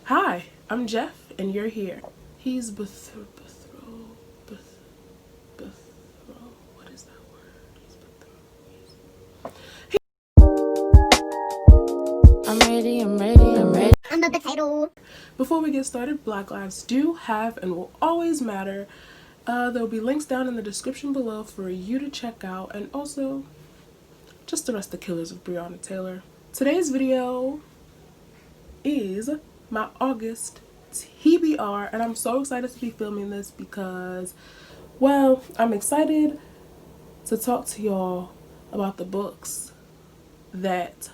Hi, I'm Jeff, and you're here. He's what is that word? I'm ready. I'm the potato. Before we get started, Black lives do have and will always matter. There will be links down in the description below for you to check out, and also just arrest the killers of Breonna Taylor. Today's video is my August TBR, and I'm so excited to be filming this because, well, I'm excited to talk to y'all about the books that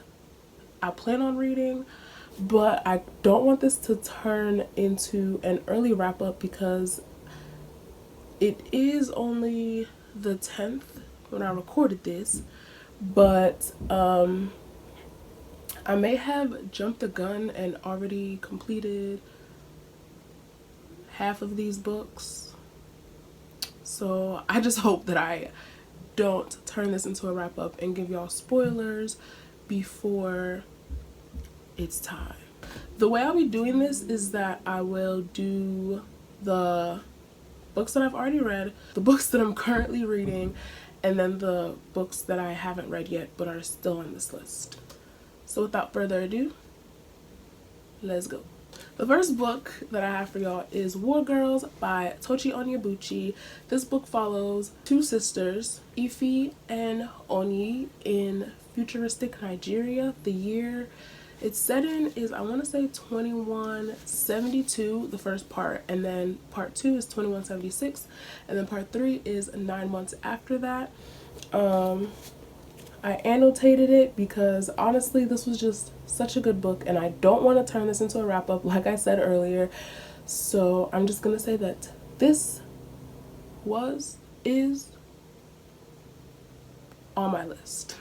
I plan on reading, but I don't want this to turn into an early wrap up because it is only the 10th when I recorded this, but I may have jumped the gun and already completed half of these books. So I just hope that I don't turn this into a wrap up and give y'all spoilers before it's time. The way I'll be doing this is that I will do the books that I've already read, the books that I'm currently reading, and then the books that I haven't read yet but are still on this list. So without further ado, let's go. The first book that I have for y'all is War Girls by Tochi Onyebuchi. This book follows two sisters, Ife and Oni, in futuristic Nigeria. The year it's set in is, I want to say, 2172, the first part, and then part 2 is 2176, and then part 3 is 9 months after that. I annotated it because honestly this was just such a good book and I don't want to turn this into a wrap up like I said earlier. So I'm just gonna say that this is on my list.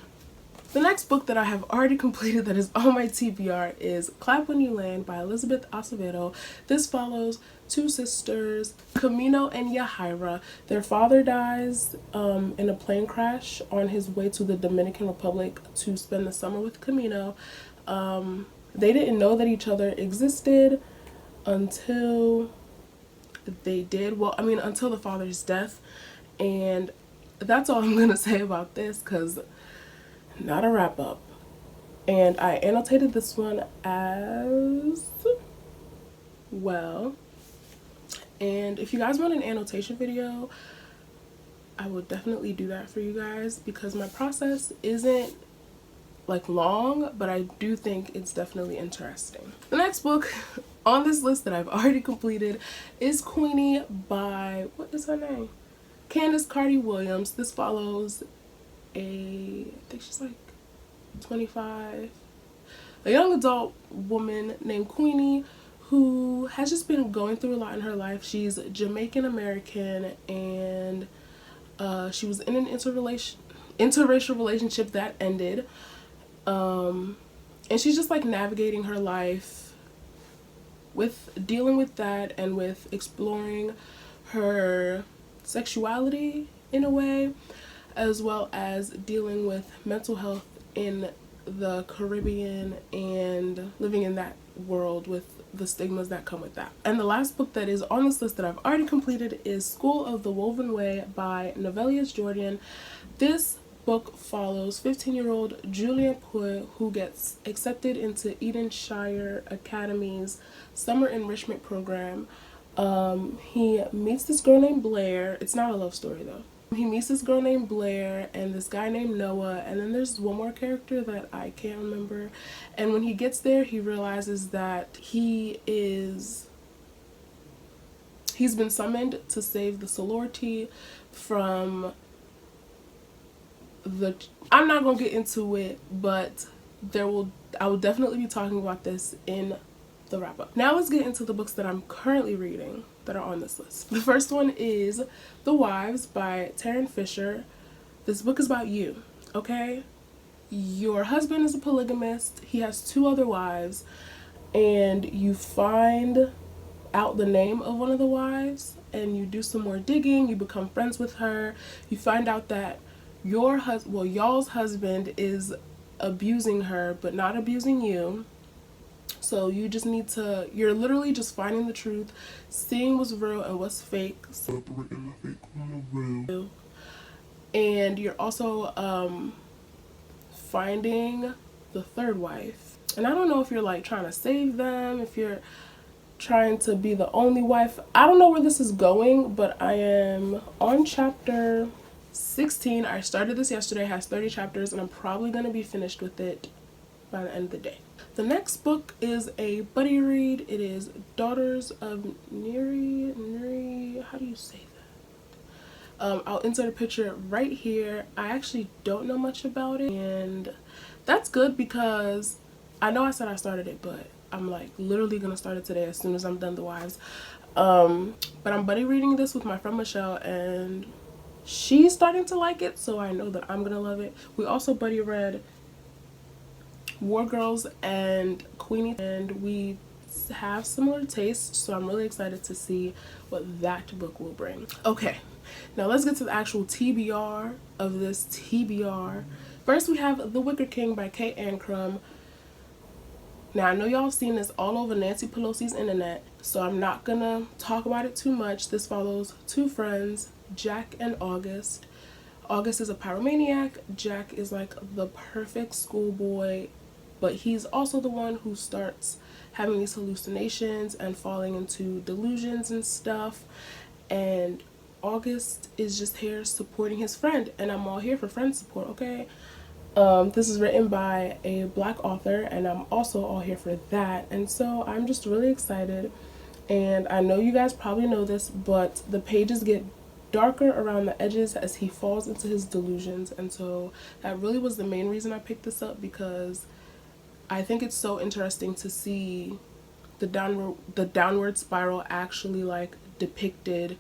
The next book that I have already completed that is on my TBR is Clap When You Land by Elizabeth Acevedo. This follows two sisters, Camino and Yahaira. Their father dies in a plane crash on his way to the Dominican Republic to spend the summer with Camino. They didn't know that each other existed until they did. Well, I mean, until the father's death. And that's all I'm going to say about this because not a wrap up. And I annotated this one as well. And if you guys want an annotation video, I will definitely do that for you guys because my process isn't like long, but I do think it's definitely interesting. The next book on this list that I've already completed is Queenie by, what is her name? Candace Carty Williams. This follows I think she's like 25, a young adult woman named Queenie who has just been going through a lot in her life. She's Jamaican American and she was in an interracial relationship that ended, and she's just like navigating her life with dealing with that and with exploring her sexuality in a way, as well as dealing with mental health in the Caribbean and living in that world with the stigmas that come with that. And the last book that is on this list that I've already completed is School of the Woven Way by Novelius Jordan. This book follows 15-year-old Julian Poy, who gets accepted into Edenshire Academy's summer enrichment program. He meets this girl named Blair. It's not a love story though. He meets this girl named Blair and this guy named Noah, and then there's one more character that I can't remember. And when he gets there, he realizes that he's been summoned to save the sorority from the, I'm not gonna get into it, but I will definitely be talking about this in the wrap up. Now let's get into the books that I'm currently reading that are on this list. The first one is The Wives by Taryn Fisher. This book is about you, okay? Your husband is a polygamist. He has 2 other wives, and you find out the name of one of the wives and you do some more digging. You become friends with her. You find out that y'all's husband is abusing her but not abusing you. So you just need to, you're literally just finding the truth, seeing what's real and what's fake, separating the fake from the real. And you're also finding the third wife. And I don't know if you're like trying to save them, if you're trying to be the only wife. I don't know where this is going, but I am on chapter 16. I started this yesterday, it has 30 chapters, and I'm probably going to be finished with it by the end of the day. The next book is a buddy read. It is Daughters of Neri. How do you say that? I'll insert a picture right here. I actually don't know much about it, and that's good because I know I said I started it, but I'm like literally gonna start it today as soon as I'm done the wives. But I'm buddy reading this with my friend Michelle, and she's starting to like it, so I know that I'm gonna love it. We also buddy read War Girls and Queenie, and we have similar tastes, so I'm really excited to see what that book will bring. Okay, now let's get to the actual TBR of this TBR. First, we have The Wicker King by Kate Ancrum. Now, I know y'all have seen this all over Nancy Pelosi's internet, so I'm not gonna talk about it too much. This follows two friends, Jack and August. August is a pyromaniac. Jack is like the perfect schoolboy, but he's also the one who starts having these hallucinations and falling into delusions and stuff. And August is just here supporting his friend, and I'm all here for friend support, okay? This is written by a Black author, and I'm also all here for that. And so I'm just really excited. And I know you guys probably know this, but the pages get darker around the edges as he falls into his delusions. And so that really was the main reason I picked this up, because I think it's so interesting to see the downward spiral actually like depicted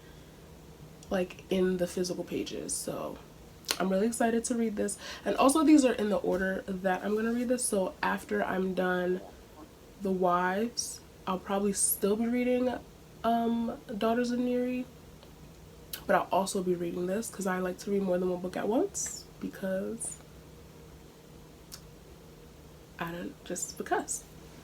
like in the physical pages. So I'm really excited to read this. And also these are in the order that I'm going to read this. So after I'm done The Wives, I'll probably still be reading Daughters of Neri. But I'll also be reading this because I like to read more than one book at once. Because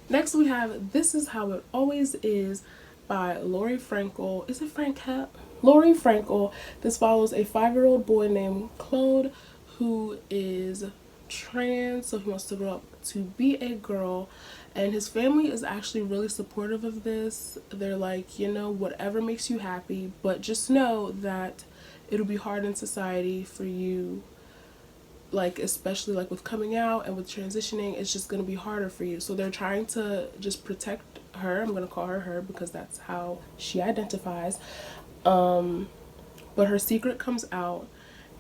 Next we have This Is How It Always Is by Lori Frankel. Is it Frankel? Lori Frankel. This follows a 5-year-old boy named Claude who is trans, so he wants to grow up to be a girl, and his family is actually really supportive of this. They're like, you know, whatever makes you happy, but just know that it'll be hard in society for you, like especially like with coming out and with transitioning, it's just going to be harder for you. So they're trying to just protect her. I'm going to call her her because that's how she identifies. But her secret comes out,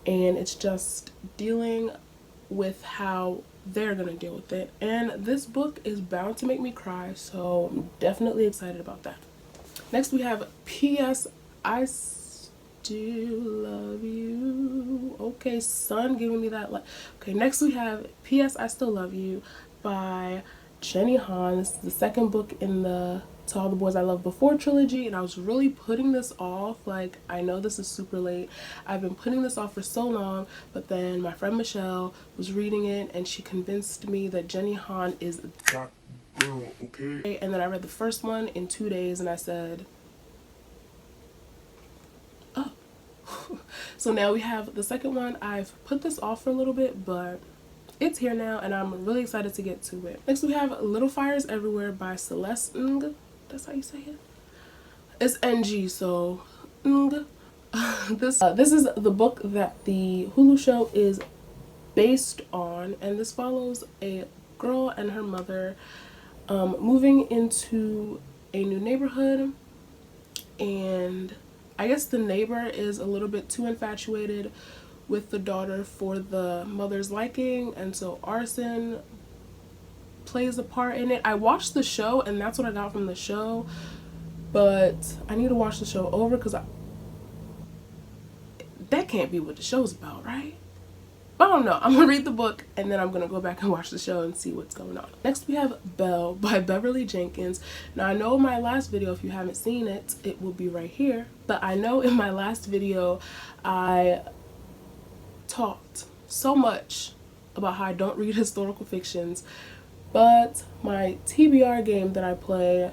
and it's just dealing with how they're going to deal with it. And this book is bound to make me cry, so I'm definitely excited about that. Next we have P.S. I Still Love You. Okay, son, giving me that. Okay, next we have P.S. I Still Love You by Jenny Han. This is the second book in the To All the Boys I Loved Before trilogy, and I was really putting this off. Like, I know this is super late. I've been putting this off for so long, but then my friend Michelle was reading it, and she convinced me that Jenny Han is that girl, okay? And then I read the first one in 2 days, and I said, oh. So now we have the second one. I've put this off for a little bit, but it's here now, and I'm really excited to get to it. Next we have Little Fires Everywhere by Celeste Ng. That's how you say it? It's NG, so Ng. This is the book that the Hulu show is based on, and this follows a girl and her mother moving into a new neighborhood, and I guess the neighbor is a little bit too infatuated with the daughter for the mother's liking, and so arson plays a part in it. I watched the show, and that's what I got from the show, but I need to watch the show over because that can't be what the show's about, right? I don't know. I'm gonna read the book and then I'm gonna go back and watch the show and see what's going on. Next we have Belle by Beverly Jenkins. Now I know in my last video, if you haven't seen it, it will be right here, but I know in my last video I talked so much about how I don't read historical fictions But my TBR game that I play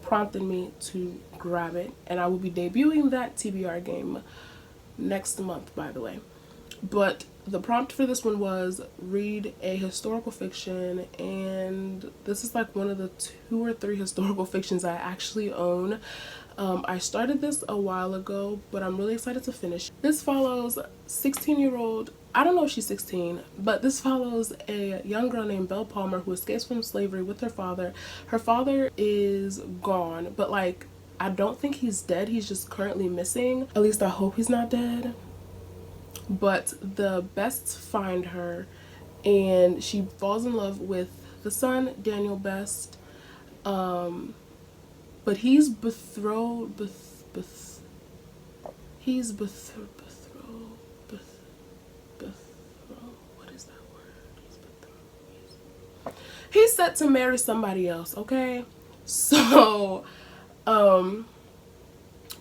prompted me to grab it, and I will be debuting that TBR game next month, by the way. But the prompt for this one was read a historical fiction, and this is like one of the 2 or 3 historical fictions I actually own. I started this a while ago, but I'm really excited to finish. This follows 16-year-old, I don't know if she's 16, but this follows a young girl named Belle Palmer who escapes from slavery with her father. Her father is gone, but like, I don't think he's dead. He's just currently missing. At least I hope he's not dead. But the Bests find her, and she falls in love with the son, Daniel Best. But he's betrothed. He's betrothed. What is that word? He's set to marry somebody else. Okay, so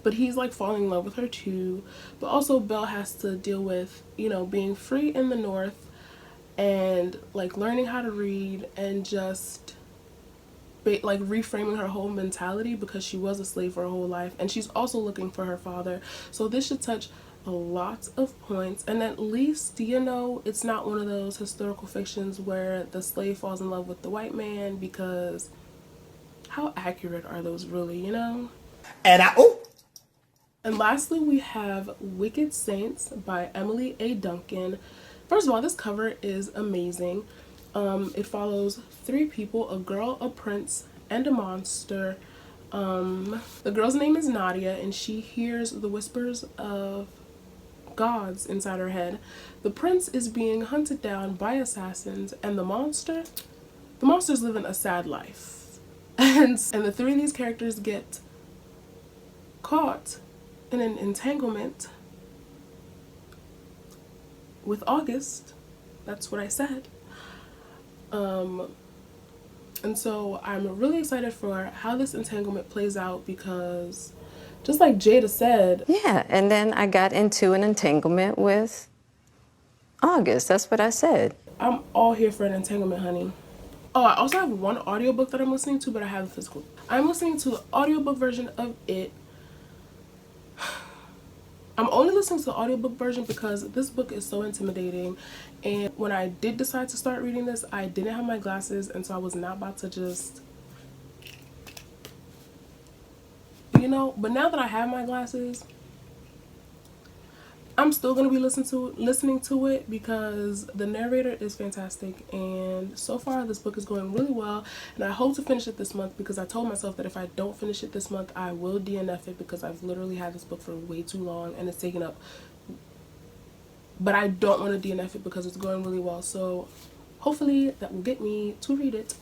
but he's like falling in love with her too. But also Belle has to deal with, you know, being free in the North and like learning how to read and just like reframing her whole mentality because she was a slave for her whole life, and she's also looking for her father. So this should touch a lot of points, and at least, you know, it's not one of those historical fictions where the slave falls in love with the white man, because how accurate are those really, you know? And lastly, we have Wicked Saints by Emily A. Duncan. First of all, this cover is amazing. It follows 3 people, a girl, a prince, and a monster. The girl's name is Nadia, and she hears the whispers of gods inside her head. The prince is being hunted down by assassins, and the monster's living a sad life. And the 3 of these characters get caught in an entanglement with August. That's what I said. And so I'm really excited for how this entanglement plays out, because just like Jada said, Yeah, and then I got into an entanglement with August. That's what I said. I'm all here for an entanglement, honey. Oh, I also have one audiobook that I'm listening to, but I have a physical. I'm listening to the audiobook version of it. I'm only listening to the audiobook version because this book is so intimidating, and when I did decide to start reading this, I didn't have my glasses, and so I was not about to just, you know. But now that I have my glasses, I'm still going to be listening to it because the narrator is fantastic, and so far this book is going really well, and I hope to finish it this month, because I told myself that if I don't finish it this month, I will DNF it, because I've literally had this book for way too long and it's taken up. But I don't want to DNF it because it's going really well, so hopefully that will get me to read it.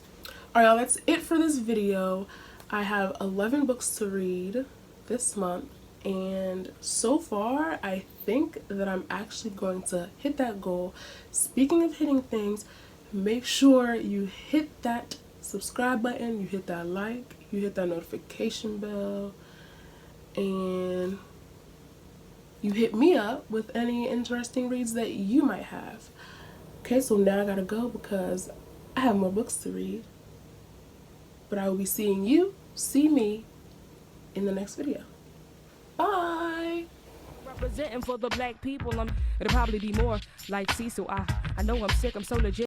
Alright, y'all, that's it for this video. I have 11 books to read this month, and so far I think that I'm actually going to hit that goal. Speaking of hitting things, make sure you hit that subscribe button, you hit that like, you hit that notification bell, and you hit me up with any interesting reads that you might have. Okay, so now I gotta go because I have more books to read. But I will be seeing you, see me, in the next video. Bye! Representing for the black people, it'll probably be more like Cecil. I know I'm sick, I'm so legit.